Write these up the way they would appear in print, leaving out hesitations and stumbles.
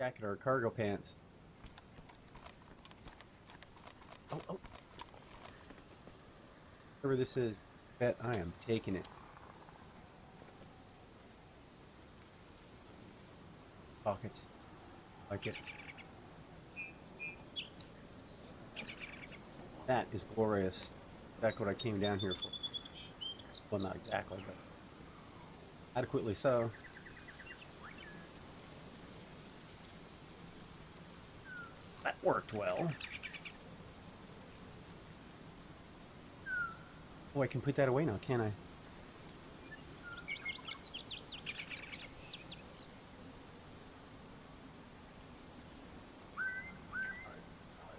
jacket or cargo pants. Oh, oh. Whatever this is, bet I am taking it. Pockets. Like it. That is glorious. Exactly what I came down here for. Well, not exactly, but adequately so. That worked well. Oh, I can put that away now, can't I?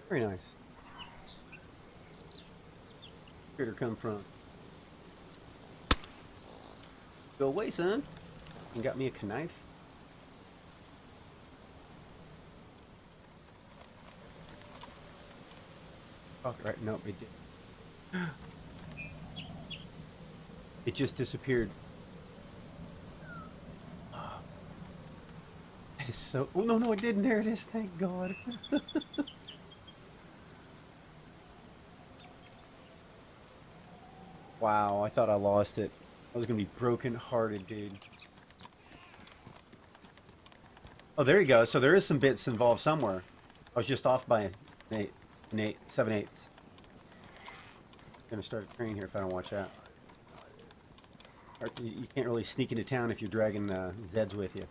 Very nice. Where'd it come from? Go away, son. You got me a knife. Oh, right. Nope, it did. It just disappeared. Oh, that is so... Oh, no, it didn't. There it is. Thank God. Wow, I thought I lost it. I was going to be broken-hearted, dude. Oh, there you go. So there is some bits involved somewhere. I was just off by 7/8. Gonna start a train here if I don't watch out. You can't really sneak into town if you're dragging Zeds with you.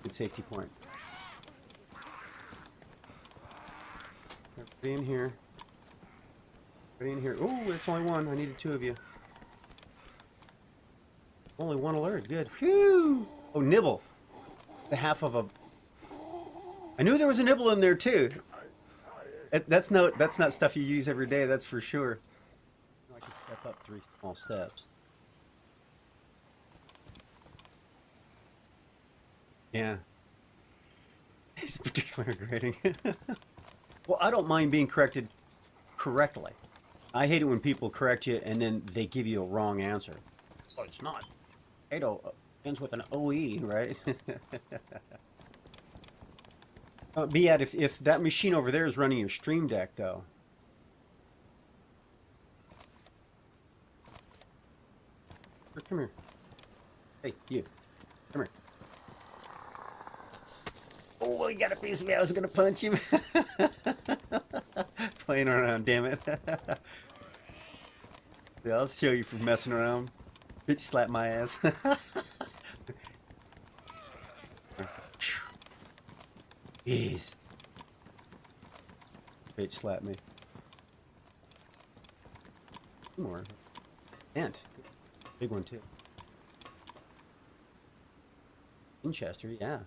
Good safety point. Everybody in here. Everybody in here. Oh, it's only one. I needed 2 of you. Only 1 alert. Good. Phew! Oh, nibble. The half of a... I knew there was a nibble in there too. That's not stuff you use every day, that's for sure. I can step up 3 small steps. Yeah. It's particularly grating. Well, I don't mind being corrected correctly. I hate it when people correct you and then they give you a wrong answer. Well, it's not. Potato ends with an OE, right? But yeah, if that machine over there is running your stream deck, though. Come here. Hey, you. Come here. Oh, you got a piece of me. I was going to punch him. Playing around, damn it. Yeah, I'll show you for messing around. Bitch slap my ass. Jeez. Bitch slap me. More. Ant. Big one too. Winchester, yeah.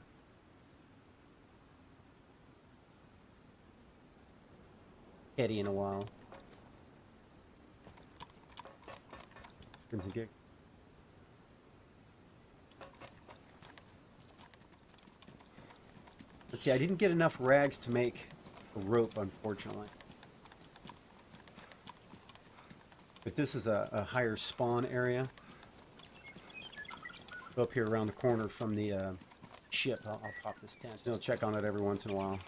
Eddie in a while. Crimson gig. Let's see, I didn't get enough rags to make a rope, unfortunately. But this is a higher spawn area. Go up here around the corner from the ship. I'll pop this tent. I'll check on it every once in a while.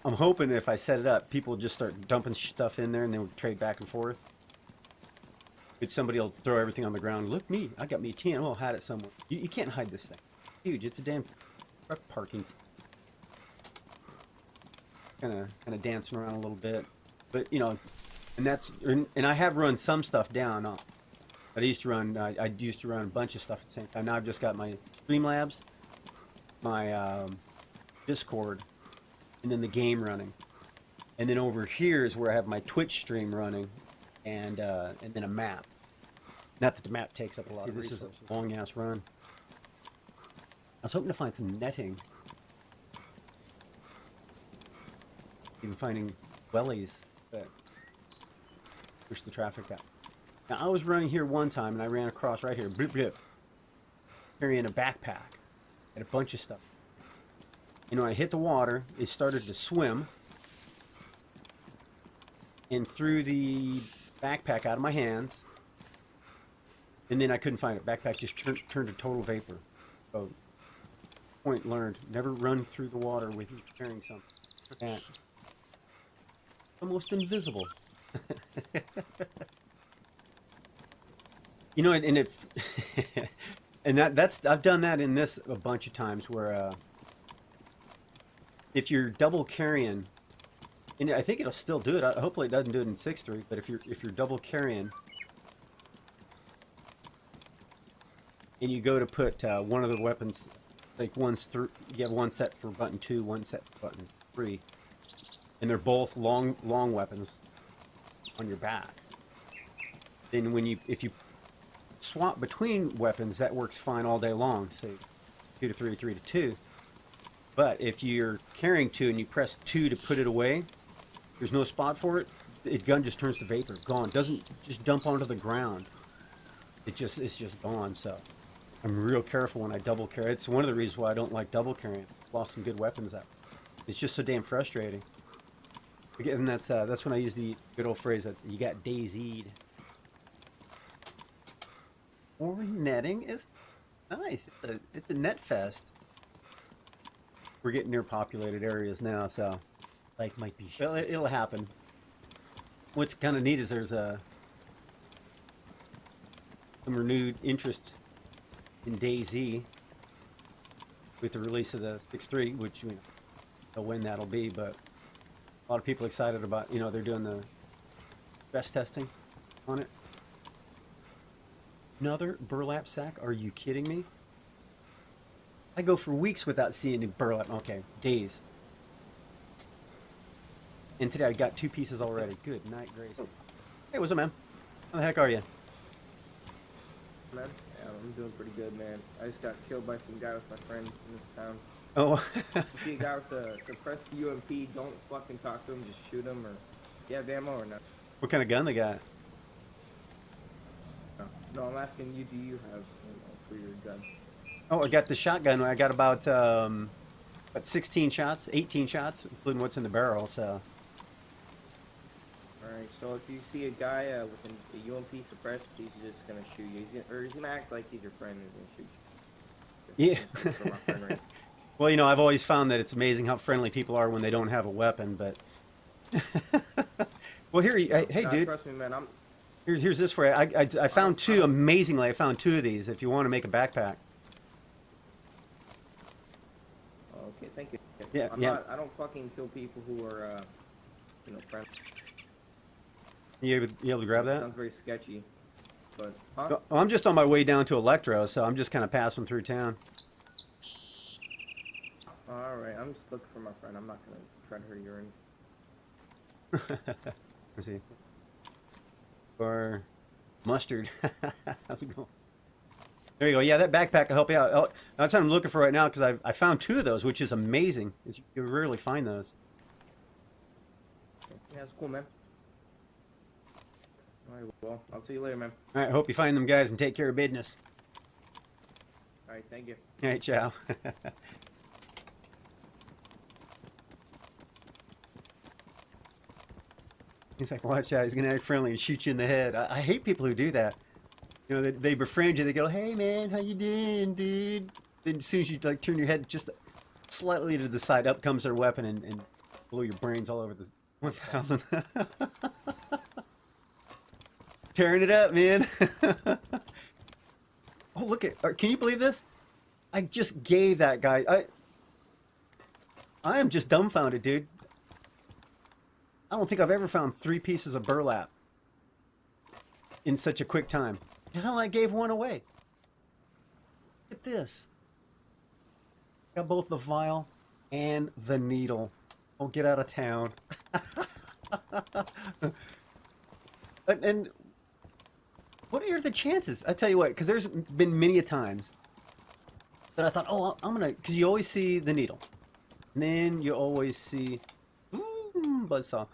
I'm hoping if I set it up, people will just start dumping stuff in there and then we'll trade back and forth. But somebody will throw everything on the ground. Look, me, I got me a can. I'll hide it somewhere. You can't hide this thing. Huge. It's a damn truck parking. Kind of dancing around a little bit, but you know, and I have run some stuff down. I used to run a bunch of stuff at the same time. Now I've just got my Streamlabs, my Discord, and then the game running, and then over here is where I have my Twitch stream running, and then a map. Not that the map takes up a lot. See, this is a long ass run. I was hoping to find some netting. Even finding wellies that push the traffic out. Now, I was running here one time and I ran across right here, bloop, bloop, carrying a backpack and a bunch of stuff. And when I hit the water, it started to swim and threw the backpack out of my hands And then I couldn't find it. Backpack just turned to total vapor. So, point learned. Never run through the water with you carrying something. Yeah. Almost invisible. You know, and if and that's I've done that in this a bunch of times where if you're double carrying, and I think it'll still do it. Hopefully, it doesn't do it in 6.3. But if you're double carrying, and you go to put one of the weapons, like you have one set for button 2, one set for button 3, and they're both long weapons on your back. Then if you swap between weapons, that works fine all day long. Say 2 to 3, 3 to 2. But if you're carrying 2 and you press 2 to put it away, there's no spot for it. The gun just turns to vapor, gone. Doesn't just dump onto the ground. It's just gone. So I'm real careful when I double carry. It's one of the reasons why I don't like double carrying. Lost some good weapons out. It's just so damn frustrating. Again, that's when I use the good old phrase that you got DayZ'd. Or netting is nice. It's a net fest. We're getting near populated areas now, so like might be. Well, it'll happen. What's kind of neat is there's some renewed interest in DayZ with the release of the 6.3, which don't know when that'll be, but a lot of people excited about. They're doing the stress testing on it. Another burlap sack? Are you kidding me? I go for weeks without seeing any burlap. Okay, days. And today I got 2 pieces already. Good night, Grace. Hey, what's up, man? How the heck are you? Man, yeah, I'm doing pretty good, man. I just got killed by some guy with my friends in this town. Oh. You see a guy with the suppressed UMP, don't fucking talk to him, just shoot him, or you have ammo or not? What kind of gun they got? No, I'm asking you, do you have for your gun? Oh, I got the shotgun. I got about 16 shots, 18 shots, including what's in the barrel, so. Alright, so if you see a guy with a UMP suppressed, he's just gonna shoot you. He's gonna act like he's your friend and he's gonna shoot you. Yeah. Right. Well, I've always found that it's amazing how friendly people are when they don't have a weapon, but. Well, here, hey, dude. Trust me, man. Here's this for you. I found 2, amazingly, I found 2 of these if you want to make a backpack. Okay, thank you. Yeah, I don't fucking kill people who are, friends. You able to grab that? Sounds very sketchy, but, huh? Well, I'm just on my way down to Electro, so I'm just kind of passing through town. Alright, I'm just looking for my friend. I'm not gonna try to hurt your end. Let's see. Or mustard. How's it going? There you go. Yeah, that backpack will help you out. That's what I'm looking for right now because I found 2 of those, which is amazing. You rarely find those. Yeah, that's cool, man. Alright, well, I'll see you later, man. All right, hope you find them guys and take care of business. Alright, thank you. All right, ciao. He's like, watch out, he's going to act friendly and shoot you in the head. I hate people who do that. They befriend you. They go, hey, man, how you doing, dude? Then as soon as you turn your head just slightly to the side, up comes their weapon and blow your brains all over the 1000. Tearing it up, man. Oh, look at, can you believe this? I just gave that guy, I am just dumbfounded, dude. I don't think I've ever found 3 pieces of burlap in such a quick time. Hell, I gave 1 away. Look at this. Got both the vial and the needle. Oh, get out of town. and what are the chances? I tell you what, because there's been many a times that I thought, oh, I'm gonna, because you always see the needle, and then you always see buzzsaw,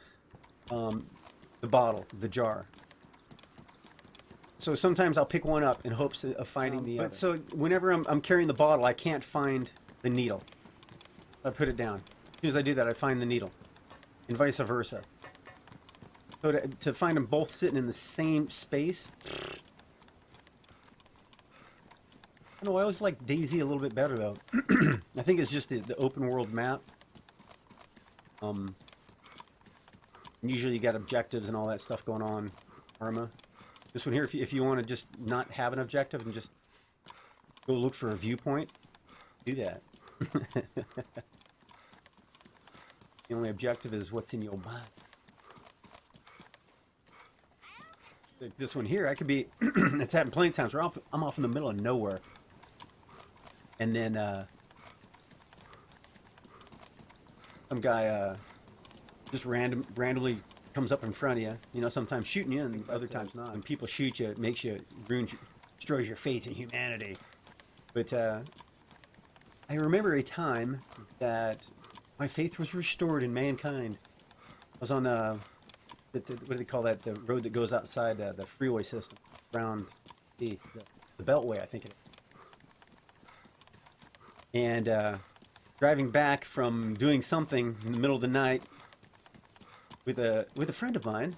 the bottle, the jar. So sometimes I'll pick one up in hopes of finding the other. But so whenever I'm carrying the bottle, I can't find the needle. I put it down. As soon as I do that, I find the needle, and vice versa. So to find them both sitting in the same space, I know I always like DayZ a little bit better though. I think it's just the open world map. Usually you got objectives and all that stuff going on. Arma. This one here, if you want to just not have an objective and just go look for a viewpoint, do that. The only objective is what's in your mind. Like this one here, I could be. It's happened plenty of times. I'm off in the middle of nowhere, and then some guy just randomly comes up in front of you. You know, sometimes shooting you, and other times not. When people shoot you, it makes you destroys your faith in humanity. But I remember a time that my faith was restored in mankind. I was on what do they call that? The road that goes outside the freeway system, around the Beltway, I think it is. And driving back from doing something in the middle of the night with a friend of mine,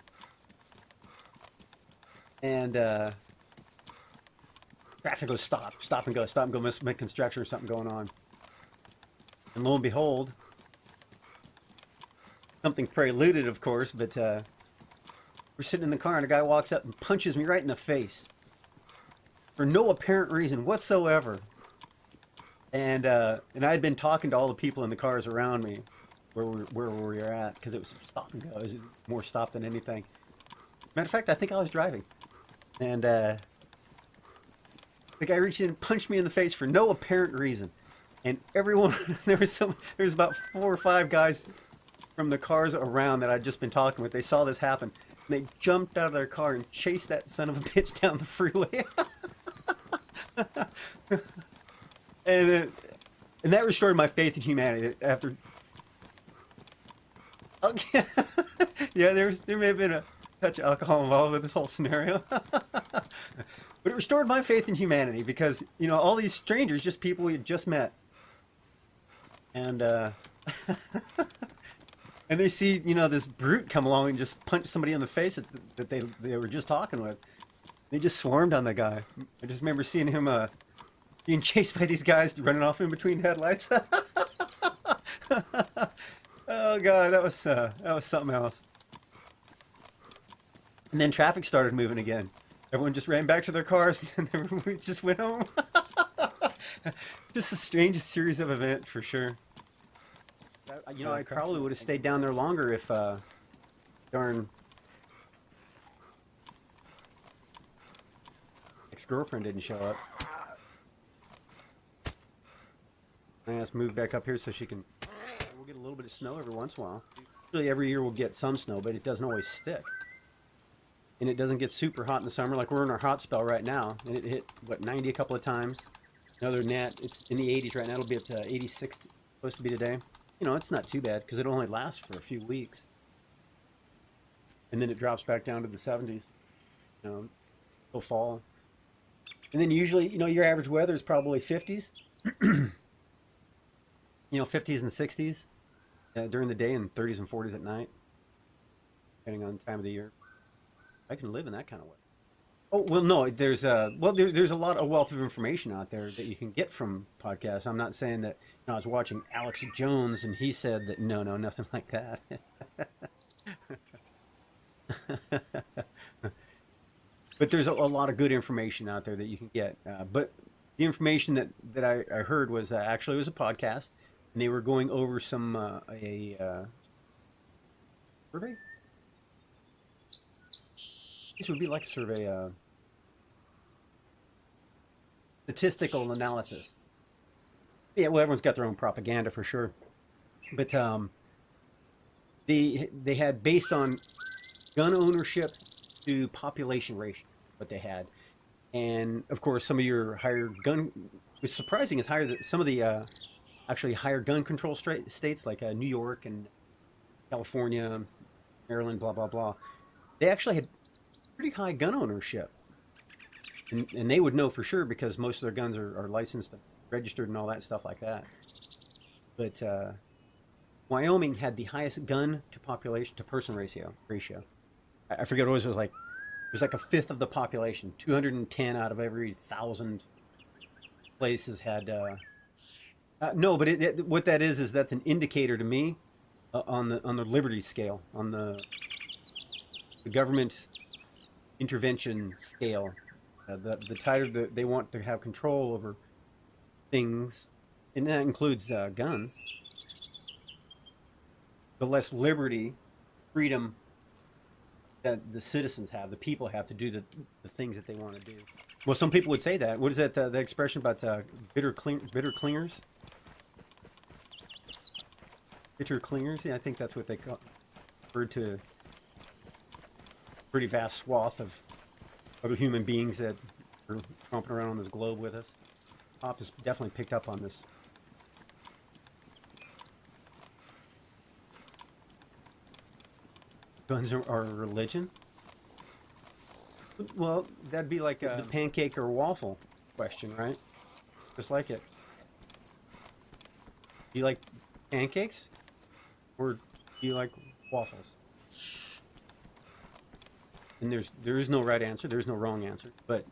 and traffic goes stop and go, must make construction or something going on. And lo and behold, something preluded, of course, but we're sitting in the car and a guy walks up and punches me right in the face for no apparent reason whatsoever. And I had been talking to all the people in the cars around me where we were at, because it was stop and go. It was more stop than anything. Matter of fact, I think I was driving. And the guy reached in and punched me in the face for no apparent reason. And everyone, there was about 4 or 5 guys from the cars around that I'd just been talking with. They saw this happen. And they jumped out of their car and chased that son of a bitch down the freeway. And that restored my faith in humanity. After, okay, yeah, there may have been a touch of alcohol involved with this whole scenario, but it restored my faith in humanity, because you know, all these strangers, just people we had just met, and and they see, you know, this brute come along and just punch somebody in the face that they were just talking with. They just swarmed on the guy. I just remember seeing him being chased by these guys running off in between headlights. Oh god, that was something else. And then traffic started moving again. Everyone just ran back to their cars, and then we just went home. Just the strangest series of events, for sure. You know, I probably would have stayed down there longer if darn ex-girlfriend didn't show up. I just moved back up here so she can. We'll get a little bit of snow every once in a while. Usually every year we'll get some snow, but it doesn't always stick. And it doesn't get super hot in the summer. Like we're in our hot spell right now, and it hit what, 90 a couple of times. And other than that, it's in the 80s right now. It'll be up to 86 supposed to be today. You know, it's not too bad because it only lasts for a few weeks, and then it drops back down to the 70s. You know, till fall. And then usually, you know, your average weather is probably 50s. You know, 50s and 60s during the day, and 30s and 40s at night, depending on the time of the year. I can live in that kind of way. Oh, well, no, there's a lot of wealth of information out there that you can get from podcasts. I'm not saying that, you know, I was watching Alex Jones and he said that, no, nothing like that. But there's a lot of good information out there that you can get. But the information that I heard was actually, it was a podcast, and they were going over some survey. This would be like a survey, statistical analysis. Yeah, well, everyone's got their own propaganda for sure, but they had based on gun ownership to population ratio, what they had, and of course some of your higher gun. What's surprising is some of the actually higher gun control states like New York and California, Maryland, blah blah blah. They actually had pretty high gun ownership, and they would know for sure because most of their guns are licensed and registered and all that stuff like that. But Wyoming had the highest gun to population to person ratio. I forget what it was like. It was like a fifth of the population, 210 out of every 1,000 places had no, but what that is that's an indicator to me on the liberty scale, on the government intervention scale. The tighter they want to have control over things, and that includes guns, the less liberty, freedom that the citizens have, the people have to do the things that they want to do. Well, some people would say that. What is that? The expression about bitter clingers? Bitter clingers? Yeah, I think that's what they referred to. Pretty vast swath of human beings that are tromping around on this globe with us. Pop has definitely picked up on this. Guns are a religion? Well, that'd be like the pancake or waffle question, right? Just like it. Do you like pancakes? Or do you like waffles? And there is no right answer, there's no wrong answer, but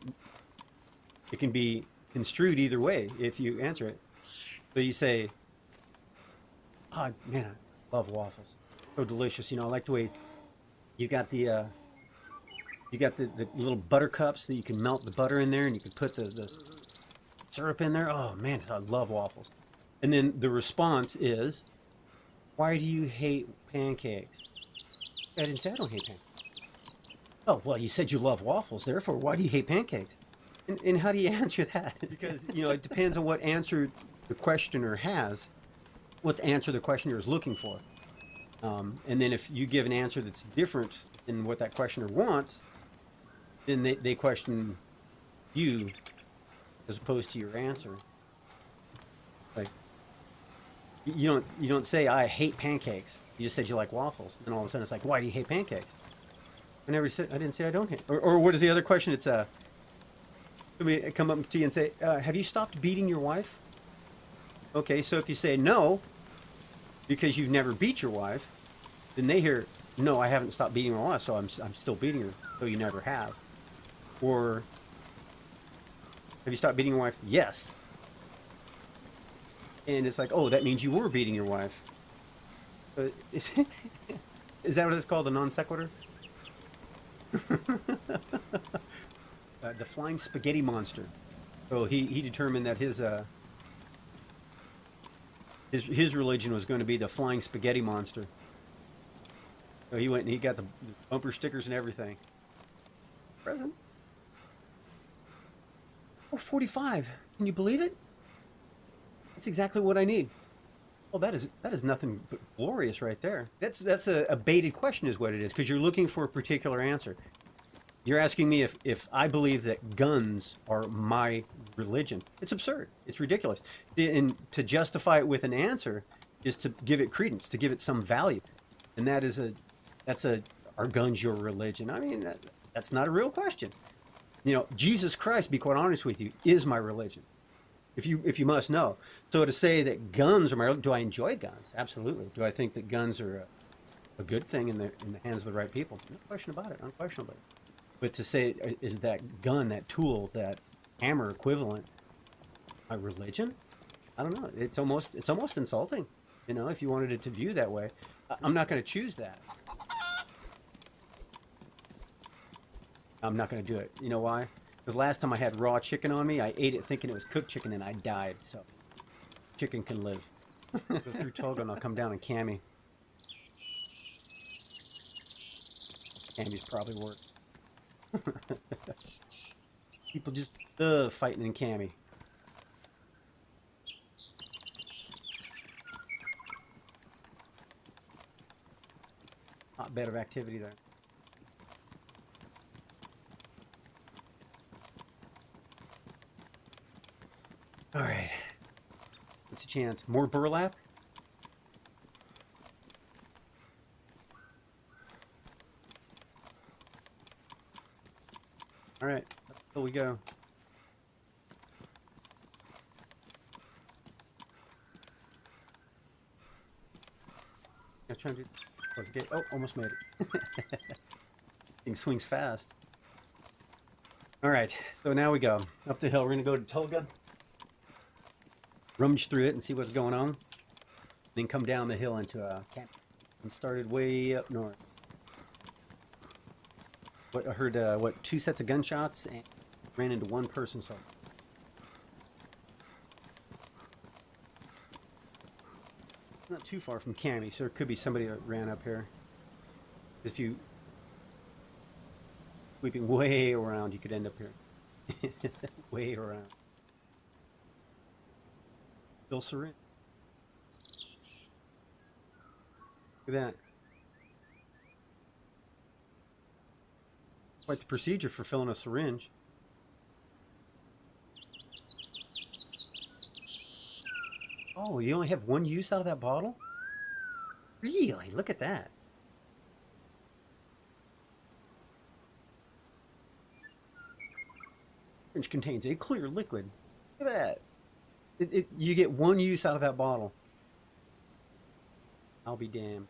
it can be construed either way if you answer it. So you say, "Oh man, I love waffles. So delicious. You know, I like the way you got the little butter cups that you can melt the butter in there, and you can put the syrup in there. Oh man, I love waffles." And then the response is, "Why do you hate pancakes?" I didn't say I don't hate pancakes. Oh, well, you said you love waffles, therefore, why do you hate pancakes? And how do you answer that? Because, you know, it depends on what answer the questioner has, what answer the questioner is looking for. And then if you give an answer that's different than what that questioner wants, then they question you as opposed to your answer. Like, you don't say, "I hate pancakes." You just said you like waffles. And all of a sudden it's like, "Why do you hate pancakes?" I didn't say I don't hate. Or what is the other question? It's somebody come up to you and say, "Have you stopped beating your wife?" Okay, so if you say no, because you've never beat your wife, then they hear, "No, I haven't stopped beating my wife, so I'm still beating her." So you never have. Or, "Have you stopped beating your wife?" "Yes." And it's like, "Oh, that means you were beating your wife." Is that what it's called, a non sequitur? The flying spaghetti monster. So he determined that his religion was going to be the flying spaghetti monster. So he went and he got the bumper stickers and everything. Present. Oh, 45. Can you believe it? That's exactly what I need. Oh, that is nothing but glorious right there. That's a baited question is what it is, because you're looking for a particular answer. You're asking me if I believe that guns are my religion. It's absurd. It's ridiculous. And to justify it with an answer is to give it credence, to give it some value. And are guns your religion? I mean, that's not a real question. You know, Jesus Christ, be quite honest with you, is my religion. If you must know. So to say that guns are my, do I enjoy guns? Absolutely. Do I think that guns are a good thing in the hands of the right people? No question about it, unquestionably. But to say, is that gun, that tool, that hammer equivalent, my religion? I don't know. It's almost insulting, you know, if you wanted it to view that way. I'm not going to choose that. I'm not going to do it. You know why? Because last time I had raw chicken on me, I ate it thinking it was cooked chicken and I died. So, chicken can live. Go through Togo and I'll come down and Cami. Cami's probably worse. People just fighting in Cami. Hotbed of activity there. All right. What's a chance? More burlap? All right. Here we go. I was trying to close the gate. Oh, almost made it. Thing swings fast. All right. So now we go up the hill. We're going to go to Tolga. rummage through it and see what's going on. Then come down the hill into a camp and started way up north. What I heard, what, 2 sets of gunshots and ran into one person. So not too far from Cami, so there could be somebody that ran up here. If you sweeping way around, you could end up here. Way around. Bill syringe. Look at that. Quite the procedure for filling a syringe. Oh, you only have one use out of that bottle? Really? Look at that. Syringe contains a clear liquid. Look at that. You get one use out of that bottle. I'll be damned.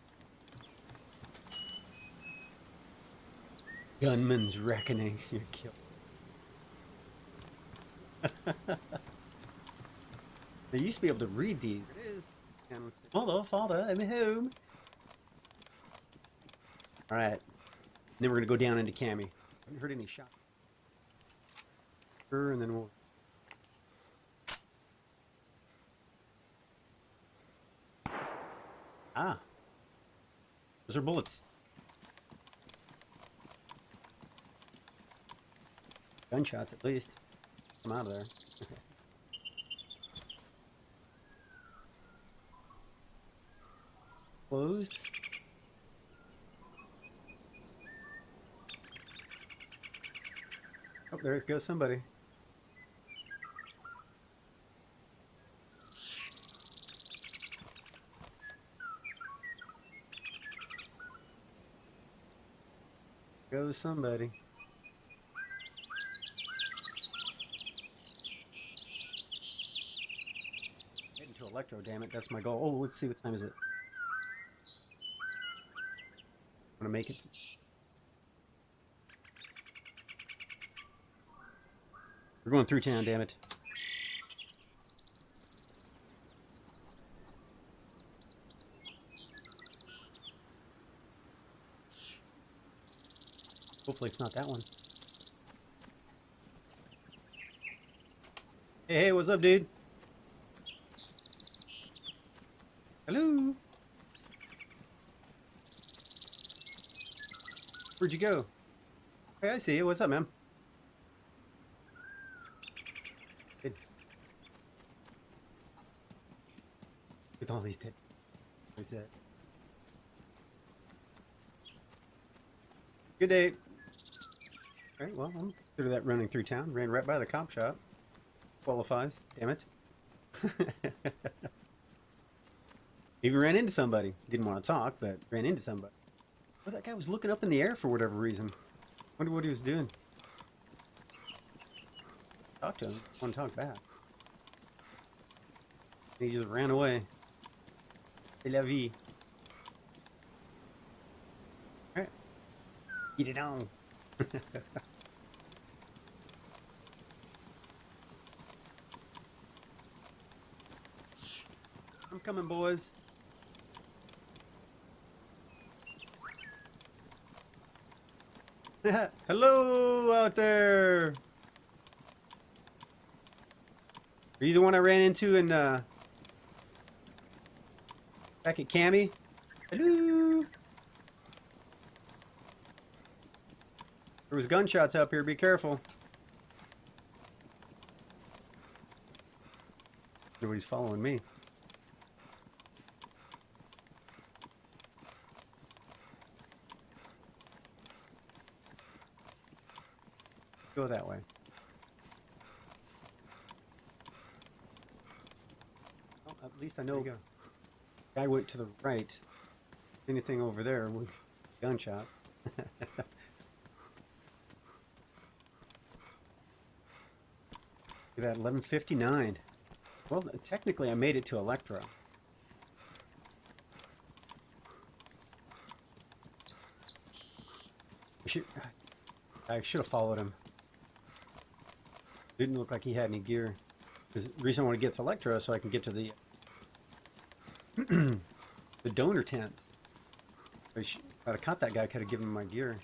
Gunman's reckoning. You're killed. They used to be able to read these. It is. Hello, father. I'm home. All right. Then we're gonna go down into Cami. Haven't heard any shots. And then we'll. Ah. Those are bullets. Gunshots, at least. Come out of there. Closed. Oh, there goes somebody. Goes somebody. Heading to Electro, damn it. That's my goal. Oh, let's see, what time is it? I'm gonna make it. We're going through town, damn it. Hopefully it's not that one. Hey, what's up, dude? Hello? Where'd you go? Hey, I see you. What's up, man? Good. With all these dead. What's that? Good day. All right, well, I'm consider that running through town. Ran right by the cop shop. Qualifies. Damn it. Even ran into somebody. Didn't want to talk, but ran into somebody. Well, that guy was looking up in the air for whatever reason. Wonder what he was doing. Talk to him. Want to talk back. He just ran away. C'est la vie. Alright. Get it on. I'm coming, boys. Hello out there. Are you the one I ran into in back at Cami? Hello. There was gunshots up here. Be careful. Nobody's following me. Go that way. Oh, at least I know. Go. Guy went to the right. Anything over there with gunshot. Look at that, 11:59. Well, technically I made it to Electro. I should have followed him. Didn't look like he had any gear. Because the reason I want to get to Electra so I can get to the the donor tents. If I'd have caught that guy, I could have given him my gear.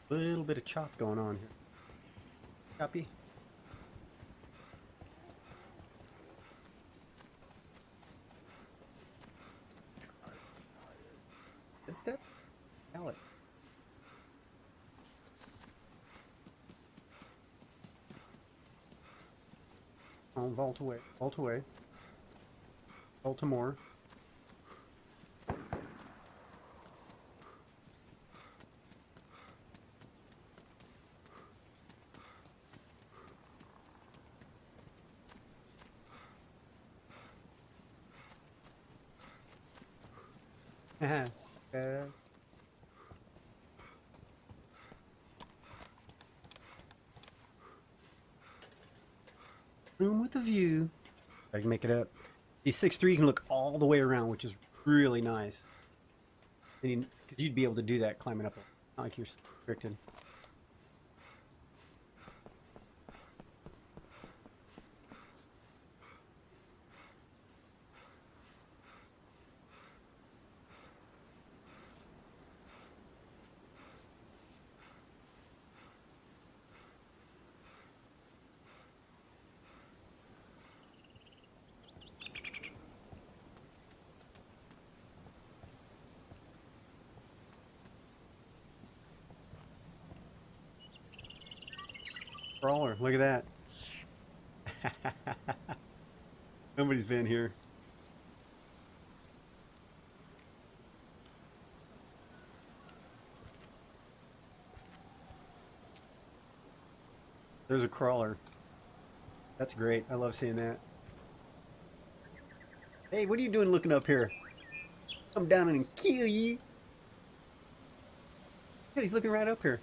A little bit of chop going on here. Copy. Good step. Pallet. Oh, vault away. Vault away. Baltimore. Yes. Room with a view. I can make it up. The 6'3" can look all the way around, which is really nice. Because you'd be able to do that climbing up. Not like you're restricted. Crawler, look at that. Nobody's been here. There's a crawler. That's great. I love seeing that. Hey, what are you doing looking up here? Come down and kill you. Yeah, he's looking right up here.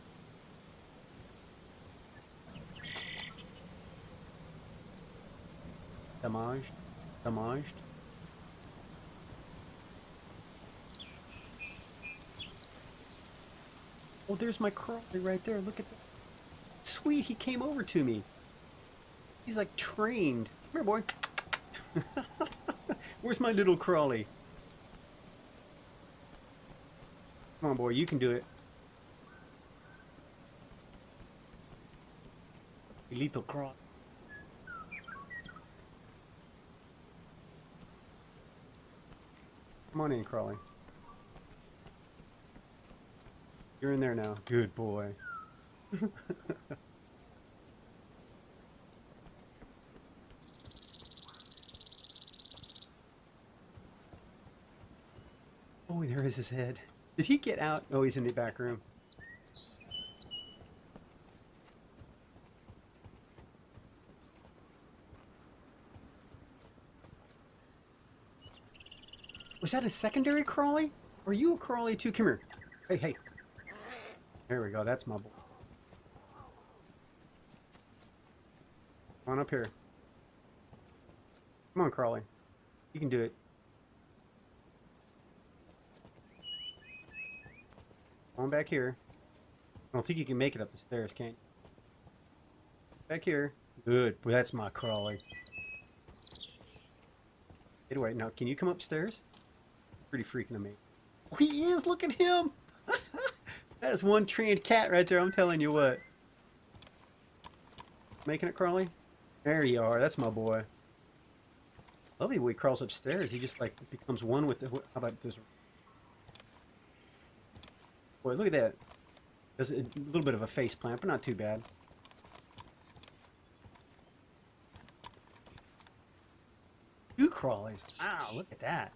Damaged. Damaged. Oh, there's my crawler right there. Look at that. Sweet, he came over to me. He's like trained. Come here, boy. Where's my little crawly? Come on, boy, you can do it. Little crawl. Come on in, Crawley. You're in there now. Good boy. Oh, there is his head. Did he get out? Oh, he's in the back room. Was that a secondary Crawley? Or are you a Crawley too? Come here. Hey, hey. There we go. That's my boy. Come on up here. Come on, Crawley. You can do it. Come on back here. I don't think you can make it up the stairs, can you? Back here. Good. Well, that's my Crawley. Get away. Now, can you come upstairs? Pretty freaking to me. Oh, he is! Look at him! That is one trained cat right there, I'm telling you what. Making it, Crawley? There you are. That's my boy. Love the way he crawls upstairs. He just like becomes one with the... How about this? Boy, look at that. There's a little bit of a face plant, but not too bad. Two Crawleys. Wow, look at that.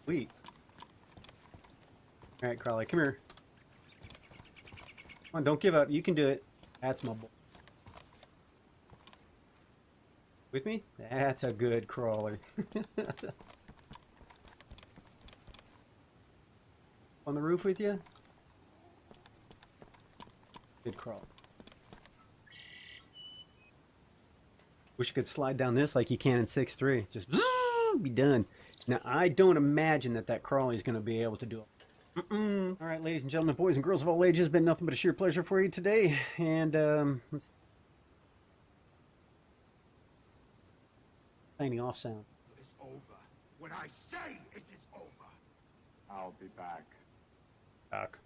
Sweet. Alright, Crawley, come here. Come on, don't give up. You can do it. That's my boy. With me? That's a good Crawley. On the roof with you? Good crawl. Wish you could slide down this like you can in 6.3. Just be done. Now, I don't imagine that crawly is going to be able to do it. All right, ladies and gentlemen, boys and girls of all ages, been nothing but a sheer pleasure for you today. And signing off sound. It's over. When I say it is over. I'll be back. Doc.